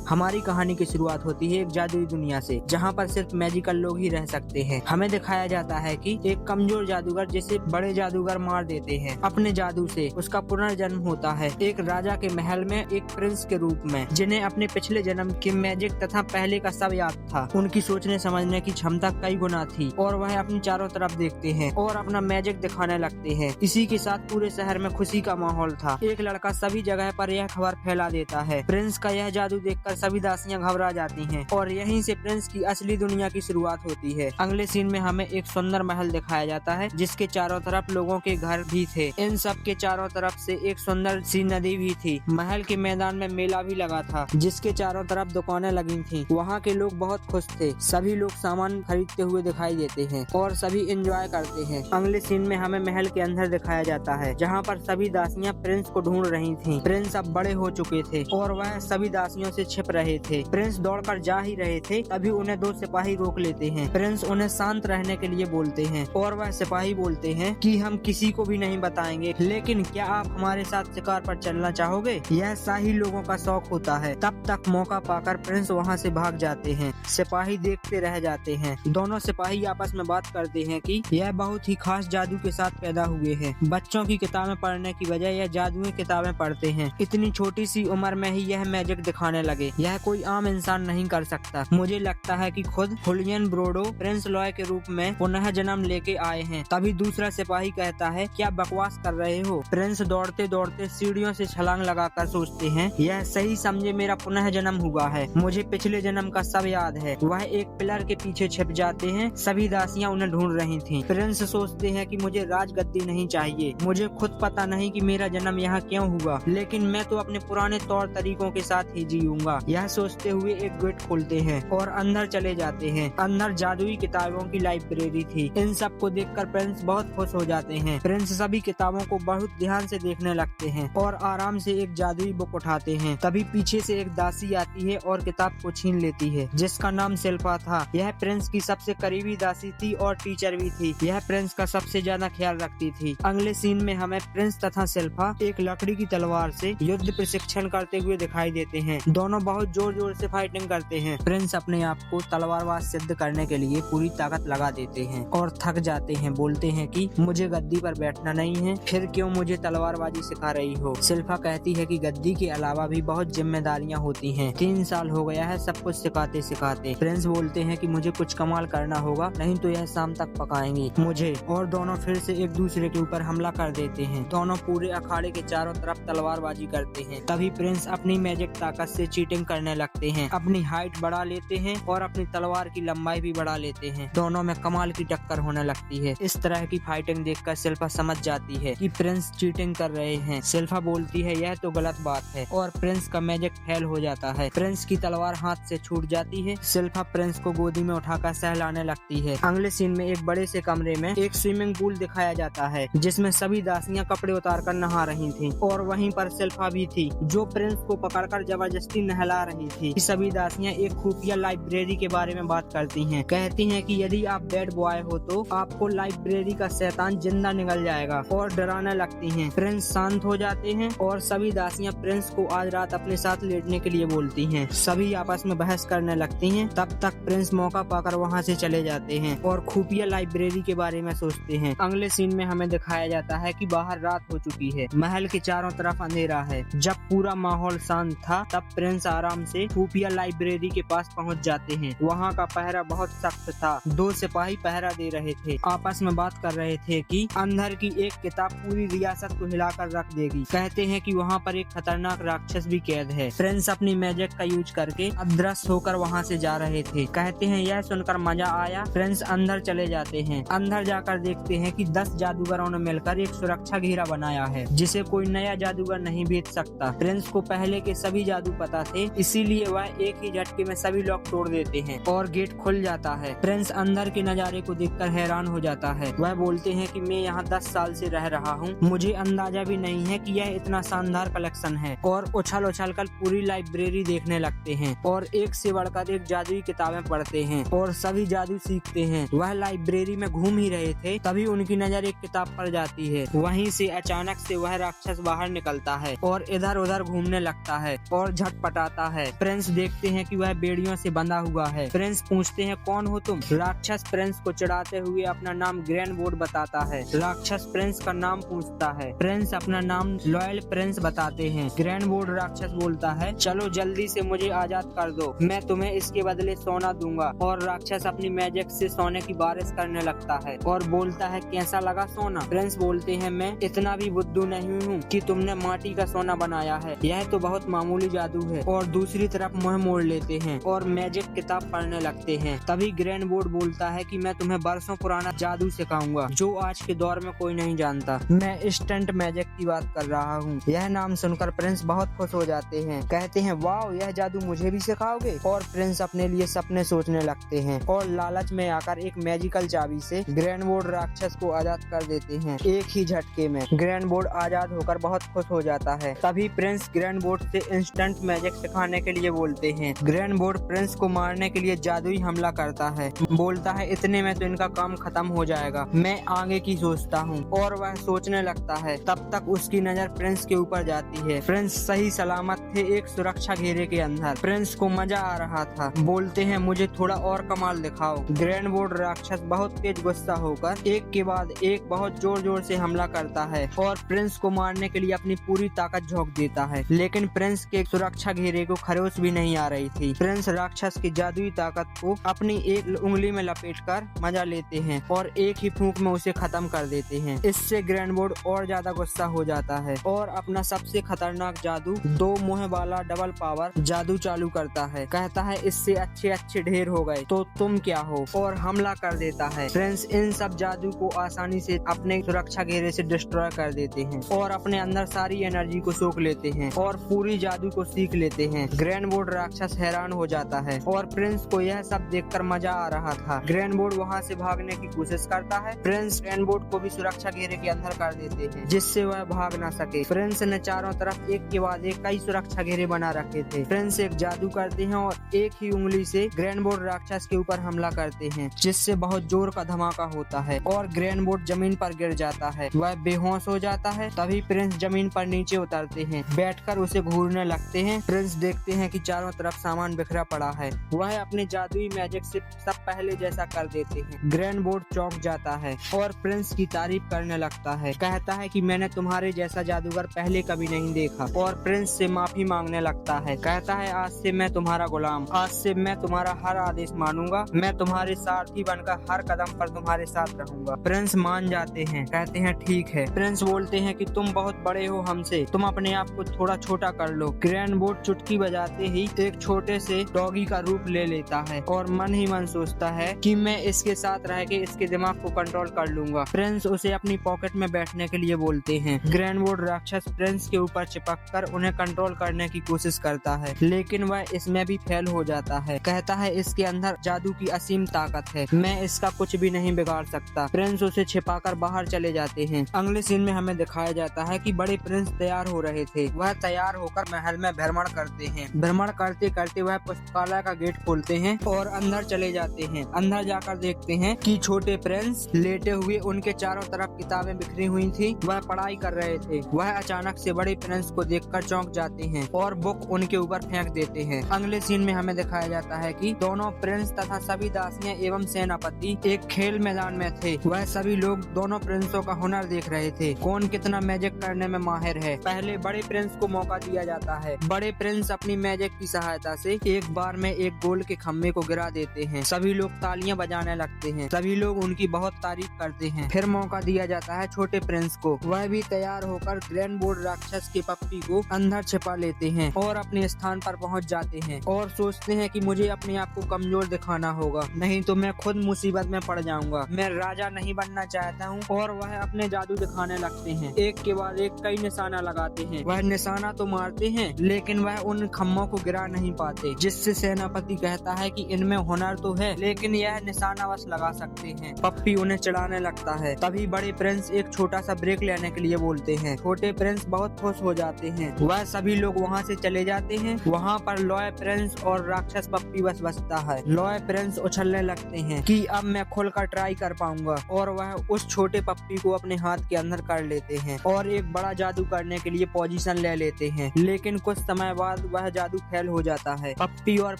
हमारी कहानी की शुरुआत होती है एक जादुई दुनिया से, जहाँ पर सिर्फ मैजिकल लोग ही रह सकते हैं। हमें दिखाया जाता है कि एक कमजोर जादूगर जिसे बड़े जादूगर मार देते हैं, अपने जादू से उसका पुनर्जन्म होता है एक राजा के महल में एक प्रिंस के रूप में, जिन्हें अपने पिछले जन्म के मैजिक तथा पहले का सब याद था। उनकी सोचने समझने की क्षमता कई गुना थी और वह अपनी चारों तरफ देखते हैं और अपना मैजिक दिखाने लगते हैं। इसी के साथ पूरे शहर में खुशी का माहौल था। एक लड़का सभी जगह पर यह खबर फैला देता है। प्रिंस का यह जादू देखकर सभी दासियां घबरा जाती हैं और यहीं से प्रिंस की असली दुनिया की शुरुआत होती है। अगले सीन में हमें एक सुंदर महल दिखाया जाता है, जिसके चारों तरफ लोगों के घर भी थे। इन सब के चारों तरफ से एक सुंदर सी नदी भी थी। महल के मैदान में मेला भी लगा था, जिसके चारों तरफ दुकानें लगी थी। वहाँ के लोग बहुत खुश थे। सभी लोग सामान खरीदते हुए दिखाई देते हैं और सभी एंजॉय करते हैं। अगले सीन में हमें महल के अंदर दिखाया जाता है, जहाँ पर सभी दासियां प्रिंस को ढूंढ रही थीं। प्रिंस अब बड़े हो चुके थे और वह सभी दासियों से छिप रहे थे। प्रिंस दौड़कर जा ही रहे थे, तभी उन्हें दो सिपाही रोक लेते हैं। प्रिंस उन्हें शांत रहने के लिए बोलते हैं और वह सिपाही बोलते हैं कि हम किसी को भी नहीं बताएंगे, लेकिन क्या आप हमारे साथ शिकार पर चलना चाहोगे? यह शाही लोगों का शौक होता है। तब तक मौका पाकर प्रिंस वहाँ से भाग जाते हैं। सिपाही देखते रह जाते हैं। दोनों सिपाही आपस में बात करते हैं कि यह बहुत ही खास जादू के साथ पैदा हुए हैं। बच्चों की किताबें पढ़ने की बजाय यह जादुई किताबें पढ़ते हैं। इतनी छोटी सी उम्र में ही यह मैजिक दिखाने लगे। यह कोई आम इंसान नहीं कर सकता। मुझे लगता है कि खुद हुलियन ब्रोडो प्रिंस लॉय के रूप में पुनः जन्म लेके आए हैं। तभी दूसरा सिपाही कहता है, क्या बकवास कर रहे हो? प्रिंस दौड़ते दौड़ते सीढ़ियों से छलांग लगाकर सोचते हैं, यह सही समझे मेरा पुनः जन्म हुआ है। मुझे पिछले जन्म का सब याद है। वह एक पिलर के पीछे छिप जाते हैं। सभी दासियां उन्हें ढूंढ रही थीं। प्रिंस सोचते हैं कि मुझे राजगद्दी नहीं चाहिए। मुझे खुद पता नहीं कि मेरा जन्म यहाँ क्यों हुआ, लेकिन मैं तो अपने पुराने तौर तरीकों के साथ ही जीऊंगा। यह सोचते हुए एक गेट खोलते हैं और अंदर चले जाते हैं। अंदर जादुई किताबों की लाइब्रेरी थी। इन सब को देखकर प्रिंस बहुत खुश हो जाते हैं। प्रिंस सभी किताबों को बहुत ध्यान से देखने लगते हैं और आराम से एक जादुई बुक उठाते हैं। तभी पीछे से एक दासी आती है और किताब को छीन लेती है, जिसका नाम शिल्पा था। यह प्रिंस की सबसे करीबी दासी थी और टीचर भी थी। यह प्रिंस का सबसे ज्यादा ख्याल रखती थी। अगले सीन में हमें प्रिंस तथा शिल्पा एक लकड़ी की तलवार से युद्ध प्रशिक्षण करते हुए दिखाई देते हैं। दोनों बहुत जोर जोर से फाइटिंग करते हैं। प्रिंस अपने आप को तलवारबाज सिद्ध करने के लिए पूरी ताकत लगा देते हैं और थक जाते हैं। बोलते हैं कि मुझे गद्दी पर बैठना नहीं है, फिर क्यों मुझे तलवारबाजी सिखा रही हो? शिल्पा कहती है कि गद्दी के अलावा भी बहुत जिम्मेदारियां होती हैं। 3 साल हो गया है सब कुछ सिखाते सिखाते। प्रिंस बोलते हैं कि मुझे कुछ कमाल करना होगा, नहीं तो यह शाम तक पकाएंगी मुझे। और दोनों फिर से एक दूसरे के ऊपर हमला कर देते हैं। दोनों पूरे अखाड़े के चारों तरफ तलवारबाजी करते हैं। तभी प्रिंस अपनी मैजिक ताकत से चीटिंग करने लगते हैं। अपनी हाइट बढ़ा लेते हैं और अपनी तलवार की लंबाई भी बढ़ा लेते हैं। दोनों में कमाल की टक्कर होने लगती है। इस तरह की फाइटिंग देखकर शिल्पा समझ जाती है कि प्रिंस चीटिंग कर रहे हैं। शिल्पा बोलती है, यह तो गलत बात है, और प्रिंस का मैजिक फेल हो जाता है। प्रिंस की तलवार हाथ से छूट जाती है। शिल्पा प्रिंस को गोदी में उठाकर सहलाने लगती है। अगले सीन में एक बड़े से कमरे में एक स्विमिंग पूल दिखाया जाता है, जिसमें सभी दासियां कपड़े उतारकर नहा रही थीं और वहीं पर शिल्पा भी थी, जो प्रिंस को पकड़कर जबरदस्ती नहला रही थी। सभी दासियां एक खुफिया लाइब्रेरी के बारे में बात करती हैं। कहती हैं कि यदि आप बैड बॉय हो तो आपको लाइब्रेरी का शैतान जिंदा निकल जाएगा, और डराने लगती हैं। प्रिंस शांत हो जाते हैं और सभी दासियां प्रिंस को आज रात अपने साथ लेटने के लिए बोलती हैं। सभी आपस में बहस करने लगती हैं। तब तक प्रिंस मौका पाकर वहां से चले जाते हैं और खुफिया लाइब्रेरी के बारे में सोचते हैं। अगले सीन में हमें दिखाया जाता है कि बाहर रात हो चुकी है। महल के चारों तरफ अंधेरा है। जब पूरा माहौल शांत था, तब प्रिंस आराम से खुफिया लाइब्रेरी के पास पहुंच जाते हैं। वहां का पहरा बहुत सख्त था। 2 सिपाही पहरा दे रहे थे। आपस में बात कर रहे थे कि अंदर की एक किताब पूरी रियासत को हिलाकर रख देगी। कहते हैं कि वहां पर एक खतरनाक राक्षस भी कैद है। प्रिंस अपनी मैजिक का यूज करके अदृश्य होकर वहां से जा रहे थे। कहते हैं, यह सुनकर मजा आया। प्रिंस अंदर चले जाते हैं। अंदर जाकर देखते हैं कि 10 जादूगरों ने मिलकर एक सुरक्षा घेरा बनाया है, जिसे कोई नया जादूगर नहीं भेज सकता। प्रिंस को पहले के सभी जादू पता थे, इसीलिए वह एक ही झटके में सभी लॉक तोड़ देते हैं और गेट खुल जाता है। प्रिंस अंदर के नजारे को देखकर हैरान हो जाता है। वह बोलते हैं कि मैं यहाँ 10 साल से रह रहा हूँ, मुझे अंदाजा भी नहीं है कि यह इतना शानदार कलेक्शन है। और उछल उछल कर पूरी लाइब्रेरी देखने लगते हैं और एक से बढ़कर एक जादुई किताबें पढ़ते हैं और सभी जादू सीखते हैं। वह लाइब्रेरी में घूम ही रहे थे, तभी उनकी नजर एक किताब पर जाती है। वहीं से अचानक से वह राक्षस बाहर निकलता है और इधर उधर घूमने लगता है और झटपटाता आता है। प्रिंस देखते हैं कि वह बेड़ियों से बंधा हुआ है। प्रिंस पूछते हैं कौन हो तुम? राक्षस प्रिंस को चिढ़ाते हुए अपना नाम ग्रैंडवुड बताता है। राक्षस प्रिंस का नाम पूछता है। प्रिंस अपना नाम लॉयल प्रिंस बताते हैं। ग्रैंडवुड राक्षस बोलता है चलो जल्दी से मुझे आजाद कर दो, मैं तुम्हें इसके बदले सोना दूंगा। और राक्षस अपनी मैजिक से सोने की बारिश करने लगता है और बोलता है कैसा लगा सोना? प्रिंस बोलते हैं मैं इतना भी बुद्धू नहीं हूँ कि तुमने माटी का सोना बनाया है, यह तो बहुत मामूली जादू है। और दूसरी तरफ मुंह मोड़ लेते हैं और मैजिक किताब पढ़ने लगते हैं। तभी ग्रैंडवुड बोलता है कि मैं तुम्हें बरसों पुराना जादू सिखाऊंगा जो आज के दौर में कोई नहीं जानता। मैं इंस्टेंट मैजिक की बात कर रहा हूँ। यह नाम सुनकर प्रिंस बहुत खुश हो जाते हैं। कहते हैं वाह, यह जादू मुझे भी सिखाओगे? और प्रिंस अपने लिए सपने सोचने लगते हैं और लालच में आकर एक मैजिकल चाबी से ग्रैंडवुड राक्षस को आजाद कर देते हैं। एक ही झटके में ग्रैंडवुड आजाद होकर बहुत खुश हो जाता है। तभी प्रिंस ग्रैंडवुड से इंस्टेंट मैजिक सिखाने के लिए बोलते हैं। ग्रैंडवुड प्रिंस को मारने के लिए जादुई हमला करता है। बोलता है इतने में तो इनका काम खत्म हो जाएगा, मैं आगे की सोचता हूँ। और वह सोचने लगता है तब तक उसकी नजर प्रिंस के ऊपर जाती है। प्रिंस सही सलामत थे एक सुरक्षा घेरे के अंदर। प्रिंस को मजा आ रहा था। बोलते हैं मुझे थोड़ा और कमाल दिखाओ। ग्रैंडवुड राक्षस बहुत तेज गुस्सा होकर एक के बाद एक बहुत जोर जोर से हमला करता है और प्रिंस को मारने के लिए अपनी पूरी ताकत झोंक देता है। लेकिन प्रिंस के सुरक्षा घेरे को खरोच भी नहीं आ रही थी। प्रिंस राक्षस की जादुई ताकत को अपनी एक उंगली में लपेटकर मजा लेते हैं और एक ही फूंक में उसे खत्म कर देते हैं। इससे ग्रैंडवुड और ज्यादा गुस्सा हो जाता है और अपना सबसे खतरनाक जादू दो मुंह वाला डबल पावर जादू चालू करता है। कहता है इससे अच्छे अच्छे ढेर हो गए तो तुम क्या हो, और हमला कर देता है। प्रिंस इन सब जादू को आसानी से अपने सुरक्षा घेरे से डिस्ट्रॉय कर देते हैं और अपने अंदर सारी एनर्जी को सोख लेते हैं और पूरी जादू को सीख लेते हैं। ग्रैंडवुड राक्षस हैरान हो जाता है और प्रिंस को यह सब देखकर मजा आ रहा था। ग्रैंडवुड वहाँ से भागने की कोशिश करता है। प्रिंस ग्रैंडवुड को भी सुरक्षा घेरे के अंदर कर देते हैं जिससे वह भाग न सके। प्रिंस ने चारों तरफ एक के बाद एक कई सुरक्षा घेरे बना रखे थे। प्रिंस एक जादू करते हैं और एक ही उंगली से ग्रैंडवुड राक्षस के ऊपर हमला करते हैं जिससे बहुत जोर का धमाका होता है और ग्रैंडवुड जमीन पर गिर जाता है। वह बेहोश हो जाता है। तभी प्रिंस जमीन पर नीचे उतरते हैं, बैठकर उसे घूरने लगते हैं। प्रिंस देखते हैं कि चारों तरफ सामान बिखरा पड़ा है। वह अपने जादुई मैजिक से सब पहले जैसा कर देते हैं। ग्रैंडवुड चौंक जाता है और प्रिंस की तारीफ करने लगता है। कहता है कि मैंने तुम्हारे जैसा जादूगर पहले कभी नहीं देखा और प्रिंस से माफी मांगने लगता है। कहता है आज से मैं तुम्हारा गुलाम, आज से मैं तुम्हारा हर आदेश मानूंगा, मैं तुम्हारे सारथी बनकर हर कदम पर तुम्हारे साथ रहूंगा। प्रिंस मान जाते हैं। कहते हैं ठीक है। प्रिंस बोलते हैं कि तुम बहुत बड़े हो हमसे, तुम अपने आप को थोड़ा छोटा कर लो। ग्रैंडवुड चुटकी बजाते ही एक छोटे से डॉगी का रूप ले लेता है और मन ही मन सोचता है कि मैं इसके साथ रह के इसके दिमाग को कंट्रोल कर लूंगा। प्रिंस उसे अपनी पॉकेट में बैठने के लिए बोलते हैं। ग्रैंडवुड राक्षस प्रिंस के ऊपर चिपक कर उन्हें कंट्रोल करने की कोशिश करता है लेकिन वह इसमें भी फेल हो जाता है। कहता है इसके अंदर जादू की असीम ताकत है, मैं इसका कुछ भी नहीं बिगाड़ सकता। प्रिंस उसे छिपाकर बाहर चले जाते हैं। अगले सीन में हमें दिखाया जाता है कि बड़े प्रिंस तैयार हो रहे थे। वह तैयार होकर महल में भ्रमण करते हैं। भ्रमण करते करते वह पुस्तकालय का गेट खोलते हैं और अंदर चले जाते हैं। अंदर जाकर देखते हैं कि छोटे प्रिंस लेटे हुए उनके चारों तरफ किताबें बिखरी हुई थी। वह पढ़ाई कर रहे थे। वह अचानक से बड़े प्रिंस को देखकर चौंक जाते हैं और बुक उनके ऊपर फेंक देते हैं। अगले सीन में हमें दिखाया जाता है कि दोनों प्रिंस तथा सभी दासियां एवं सेनापति एक खेल मैदान में थे। वह सभी लोग दोनों प्रिंसों का हुनर देख रहे थे, कौन कितना मैजिक करने में माहिर है। पहले बड़े प्रिंस को मौका दिया जाता है। बड़े प्रिंस अपनी मैजिक की सहायता से एक बार में एक गोल्ड के खम्भे को गिरा देते हैं। सभी लोग तालियां बजाने लगते हैं। सभी लोग उनकी बहुत तारीफ करते हैं। फिर मौका दिया जाता है छोटे प्रिंस को। वह भी तैयार होकर ग्रैंडवुड राक्षस के पप्पी को अंदर छिपा लेते हैं और अपने स्थान पर पहुंच जाते हैं और सोचते हैं कि मुझे अपने आप को कमजोर दिखाना होगा, नहीं तो मैं खुद मुसीबत में पड़ जाऊंगा। मैं राजा नहीं बनना चाहता हूँ। और वह अपने जादू दिखाने लगते हैं। एक के बाद एक कई निशाना लगाते हैं। वह निशाना तो मारते हैं लेकिन वह उन खम्भों को गिरा नहीं पाते, जिससे सेनापति कहता है कि इनमें हुनर तो है लेकिन यह निशाना बस लगा सकते हैं। पप्पी उन्हें चिढ़ाने लगता है। तभी बड़े प्रिंस एक छोटा सा ब्रेक लेने के लिए बोलते हैं। छोटे प्रिंस बहुत खुश हो जाते हैं। वह सभी लोग वहाँ से चले जाते हैं। वहाँ पर लॉय प्रिंस और राक्षस पप्पी बस बचता है। लॉय प्रिंस उछलने लगते हैं कि अब मैं खुलकर ट्राई कर पाऊंगा और वह उस छोटे पप्पी को अपने हाथ के अंदर कर लेते हैं और एक बड़ा जादू करने के लिए पोजीशन ले लेते हैं। लेकिन कुछ समय बाद वह जादू फेल हो जाता है। पप्पी और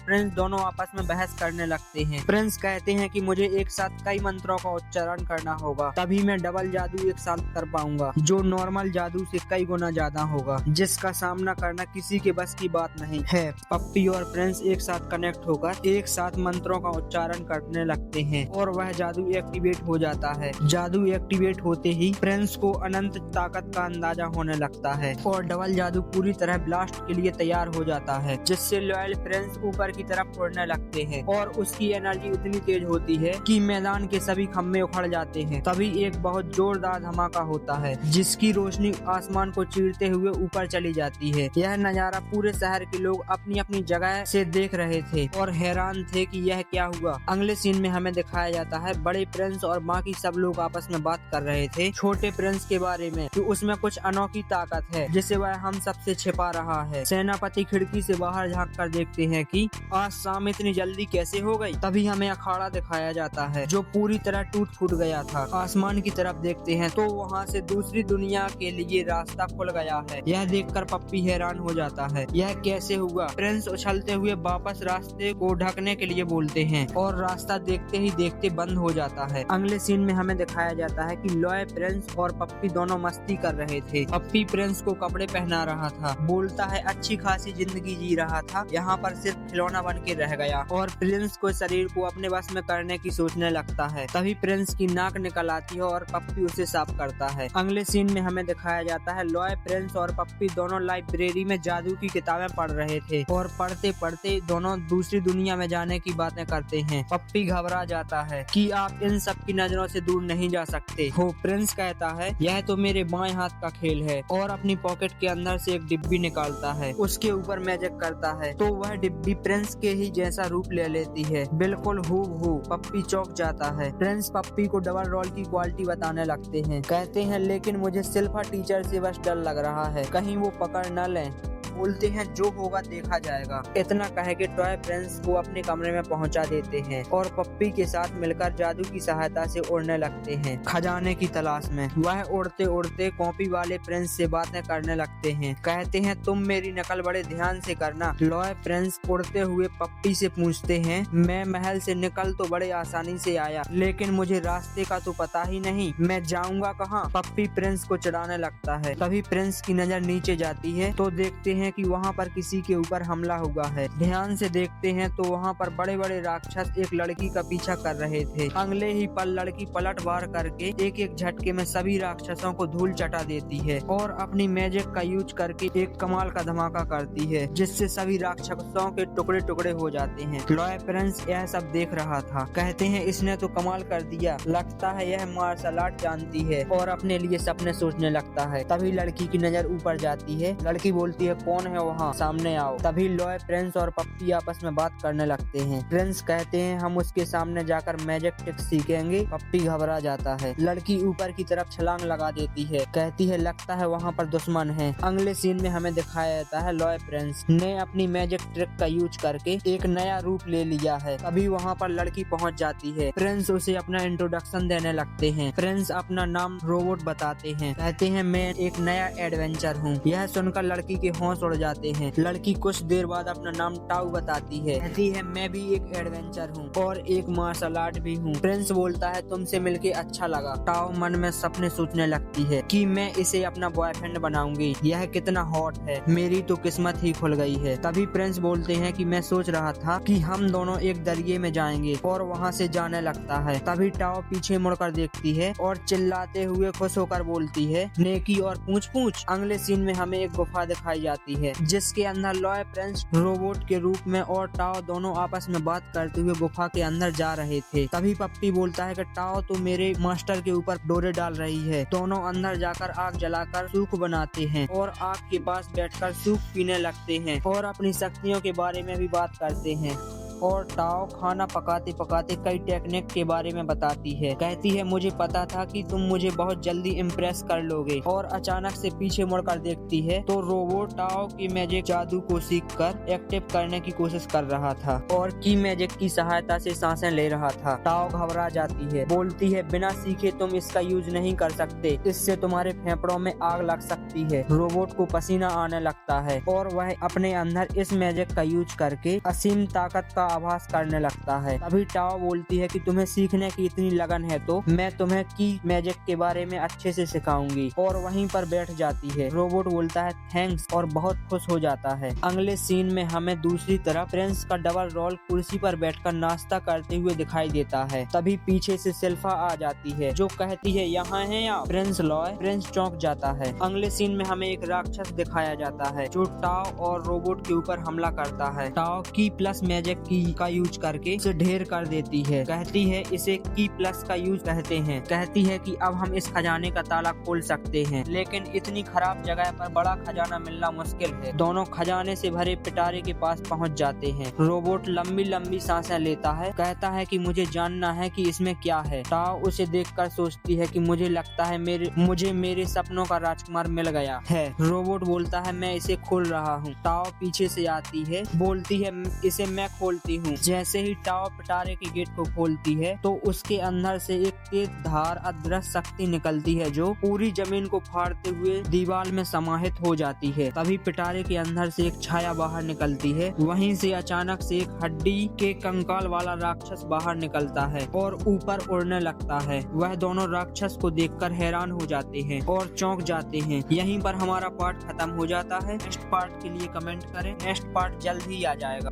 प्रिंस दोनों आपस में बहस करने लगते हैं। प्रिंस कहते हैं कि मुझे एक साथ कई मंत्रों का उच्चारण करना होगा, तभी मैं डबल जादू एक साथ कर पाऊंगा, जो नॉर्मल जादू से कई गुना ज्यादा होगा, जिसका सामना करना किसी के बस की बात नहीं है। पप्पी और प्रिंस एक साथ कनेक्ट होकर एक साथ मंत्रों का उच्चारण करने लगते हैं और वह जादू एक्टिवेट हो जाता है। जादू एक्टिवेट होते ही प्रिंस को अनंत ताकत का अंदाजा होने लगता है और डबल जादू पूरी तरह ब्लास्ट के लिए तैयार हो जाता है, जिससे लॉयल प्रिंस ऊपर की तरफ उड़ने लगते हैं और उसकी एनर्जी इतनी तेज होती है कि मैदान के सभी खम्भे उखड़ जाते हैं। तभी एक बहुत जोरदार धमाका होता है, जिसकी रोशनी आसमान को चीरते हुए ऊपर चली जाती है। यह नजारा पूरे शहर के लोग अपनी अपनी जगह से देख रहे थे और हैरान थे कि यह क्या हुआ। अगले सीन में हमें दिखाया जाता है बड़े प्रिंस और बाकी सब लोग आपस में बात कर रहे थे छोटे प्रिंस के बारे में, कि उसमें कुछ अनोखी ताकत है जिसे वह हम सबसे छिपा रहा है। सेनापति खिड़की से बाहर झांक कर देखते हैं कि आज शाम इतनी जल्दी कैसे हो गई। तभी हमें अखाड़ा दिखाया जाता है जो पूरी तरह टूट फूट गया था। आसमान की तरफ देखते हैं तो वहाँ से दूसरी दुनिया के लिए रास्ता खुल गया है। यह देखकर पप्पी हैरान हो जाता है, यह कैसे हुआ। प्रिंस उछलते हुए वापस रास्ते को ढकने के लिए बोलते हैं और रास्ता देखते ही देखते बंद हो जाता है। अगले सीन में हमें दिखाया जाता है कि लॉय प्रिंस और पप्पी दोनों मस्ती कर रहे थे। पप्पी प्रिंस को कपड़े पहना रहा था, बोलता है अच्छी खासी जिंदगी जी रहा था, यहाँ पर सिर्फ खिलौना बन के रह गया, और प्रिंस को शरीर को अपने बस में करने की सोचने लगता है। तभी प्रिंस की नाक निकल आती है और पप्पी उसे साफ करता है। अगले सीन में हमें दिखाया जाता है लॉय प्रिंस और पप्पी दोनों लाइब्रेरी में जादू की किताबें पढ़ रहे थे और पढ़ते पढ़ते दोनों दूसरी दुनिया में जाने की बातें करते हैं। पप्पी घबरा जाता है कि आप इन सब की नजरों से दूर नहीं जा सकते हो। प्रिंस कहता है यह तो मेरे बाएं हाथ का खेल है और अपनी पॉकेट के अंदर से एक डिब्बी निकालता है, उसके ऊपर मैजिक करता है तो वह डिब्बी प्रिंस के ही जैसा रूप ले लेती है, बिल्कुल हूबहू। पप्पी चौंक जाता है। प्रिंस पप्पी को डबल रोल की क्वालिटी बताने लगते हैं। कहते हैं लेकिन मुझे सिल्फा टीचर से बस डर लग रहा है, कहीं वो पकड़ न लें। बोलते हैं जो होगा देखा जाएगा। इतना कह के टॉय प्रिंस को अपने कमरे में पहुंचा देते हैं और पप्पी के साथ मिलकर जादू की सहायता से उड़ने लगते हैं खजाने की तलाश में। वह उड़ते उड़ते कॉपी वाले प्रिंस से बातें करने लगते हैं। कहते हैं तुम मेरी नकल बड़े ध्यान से करना। लॉय प्रिंस उड़ते हुए पप्पी से पूछते हैं मैं महल से निकल तो बड़े आसानी से आया, लेकिन मुझे रास्ते का तो पता ही नहीं, मैं जाऊंगा कहाँ। पप्पी प्रिंस को चिढ़ाने लगता है। तभी प्रिंस की नजर नीचे जाती है तो देखते हैं कि वहाँ पर किसी के ऊपर हमला हुआ है। ध्यान से देखते हैं तो वहाँ पर बड़े बड़े राक्षस एक लड़की का पीछा कर रहे थे। अगले ही पल लड़की पलट वार करके एक एक झटके में सभी राक्षसों को धूल चटा देती है और अपनी मैजिक का यूज करके एक कमाल का धमाका करती है, जिससे सभी राक्षसों के टुकड़े टुकड़े हो जाते हैं। लॉय प्रिंस यह सब देख रहा था। कहते हैं इसने तो कमाल कर दिया, लगता है यह मार्शल आर्ट जानती है, और अपने लिए सपने सोचने लगता है। तभी लड़की की नजर ऊपर जाती है। लड़की बोलती है कौन है वहाँ, सामने आओ। तभी लॉय प्रिंस और पप्पी आपस में बात करने लगते हैं। प्रिंस कहते हैं हम उसके सामने जाकर मैजिक ट्रिक सीखेंगे। पप्पी घबरा जाता है। लड़की ऊपर की तरफ छलांग लगा देती है। कहती है लगता है वहाँ पर दुश्मन है। अगले सीन में हमें दिखाया जाता है लॉय प्रिंस ने अपनी मैजिक ट्रिक का यूज करके एक नया रूप ले लिया है। तभी वहाँ पर लड़की पहुँच जाती है। प्रिंस उसे अपना इंट्रोडक्शन देने लगते हैं। प्रिंस अपना नाम रोबोट बताते हैं। कहते हैं मैं एक नया एडवेंचर हूँ। यह सुनकर लड़की के होश उड़ जाते हैं। लड़की कुछ देर बाद अपना नाम टाउ बताती है। कहती है मैं भी एक एडवेंचर हूँ और एक मार्शल आर्ट भी हूँ। प्रिंस बोलता है तुमसे मिलके अच्छा लगा। टाउ मन में सपने सोचने लगती है कि मैं इसे अपना बॉयफ्रेंड बनाऊंगी, यह कितना हॉट है, मेरी तो किस्मत ही खुल गई है। तभी प्रिंस बोलते हैं कि मैं सोच रहा था कि हम दोनों एक दरिये में जाएंगे, और वहाँ से जाने लगता है। तभी टाउ पीछे मुड़कर देखती है और चिल्लाते हुए खुश होकर बोलती है नेकी और पूछ पूछ। अगले सीन में हमें एक गुफा दिखाई जाती है जिसके अंदर लॉय प्रिंस रोबोट के रूप में और टाओ दोनों आपस में बात करते हुए गुफा के अंदर जा रहे थे। तभी पप्पी बोलता है कि टाओ तो मेरे मास्टर के ऊपर डोरे डाल रही है। दोनों अंदर जाकर आग जलाकर सूख बनाते हैं और आग के पास बैठकर सूख पीने लगते हैं और अपनी शक्तियों के बारे में भी बात करते हैं। और टाओ खाना पकाते पकाते कई टेक्निक के बारे में बताती है। कहती है मुझे पता था कि तुम मुझे बहुत जल्दी इम्प्रेस कर लोगे। और अचानक से पीछे मुड़कर देखती है तो रोबोट टाओ की मैजिक जादू को सीखकर एक्टिव करने की कोशिश कर रहा था और की मैजिक की सहायता से सांसें ले रहा था। टाओ घबरा जाती है, बोलती है बिना सीखे तुम इसका यूज नहीं कर सकते, इससे तुम्हारे फेफड़ों में आग लग सकती है। रोबोट को पसीना आने लगता है और वह अपने अंदर इस मैजिक का यूज करके असीम ताकत का आभास करने लगता है। तभी टाओ बोलती है कि तुम्हें सीखने की इतनी लगन है तो मैं तुम्हें की मैजिक के बारे में अच्छे से सिखाऊंगी, और वहीं पर बैठ जाती है। रोबोट बोलता है थैंक्स और बहुत खुश हो जाता है। अगले सीन में हमें दूसरी तरफ प्रिंस का डबल रोल कुर्सी पर बैठकर नाश्ता करते हुए दिखाई देता है। तभी पीछे से शिल्पा आ जाती है जो कहती है यहाँ है आप प्रिंस लॉय। प्रिंस चौंक जाता है। अगले सीन में हमें एक राक्षस दिखाया जाता है जो टाओ और रोबोट के ऊपर हमला करता है। टाओ की प्लस मैजिक की का यूज करके इसे ढेर कर देती है। कहती है इसे की प्लस का यूज कहते हैं। कहती है कि अब हम इस खजाने का ताला खोल सकते हैं, लेकिन इतनी खराब जगह पर बड़ा खजाना मिलना मुश्किल है। दोनों खजाने से भरे पिटारे के पास पहुंच जाते हैं। रोबोट लंबी लंबी सांसें लेता है, कहता है कि मुझे जानना है कि इसमें क्या है। टाओ उसे देखकर सोचती है कि मुझे लगता है मुझे मेरे सपनों का राजकुमार मिल गया है। रोबोट बोलता है मैं इसे खोल रहा हूँ। टाओ पीछे से आती है, बोलती है इसे मैं खोलती हूँ। जैसे ही टाओ पिटारे के गेट को खोलती है तो उसके अंदर से एक तेज धार अदृश्य शक्ति निकलती है जो पूरी जमीन को फाड़ते हुए दीवार में समाहित हो जाती है। तभी पिटारे के अंदर से एक छाया बाहर निकलती है। वहीं से अचानक से एक हड्डी के कंकाल वाला राक्षस बाहर निकलता है और ऊपर उड़ने लगता है। वह दोनों राक्षस को देखकर हैरान हो जाते हैं और चौंक जाते हैं। यहीं पर हमारा पार्ट खत्म हो जाता है। नेक्स्ट पार्ट के लिए कमेंट करें, नेक्स्ट पार्ट जल्द ही आ जाएगा।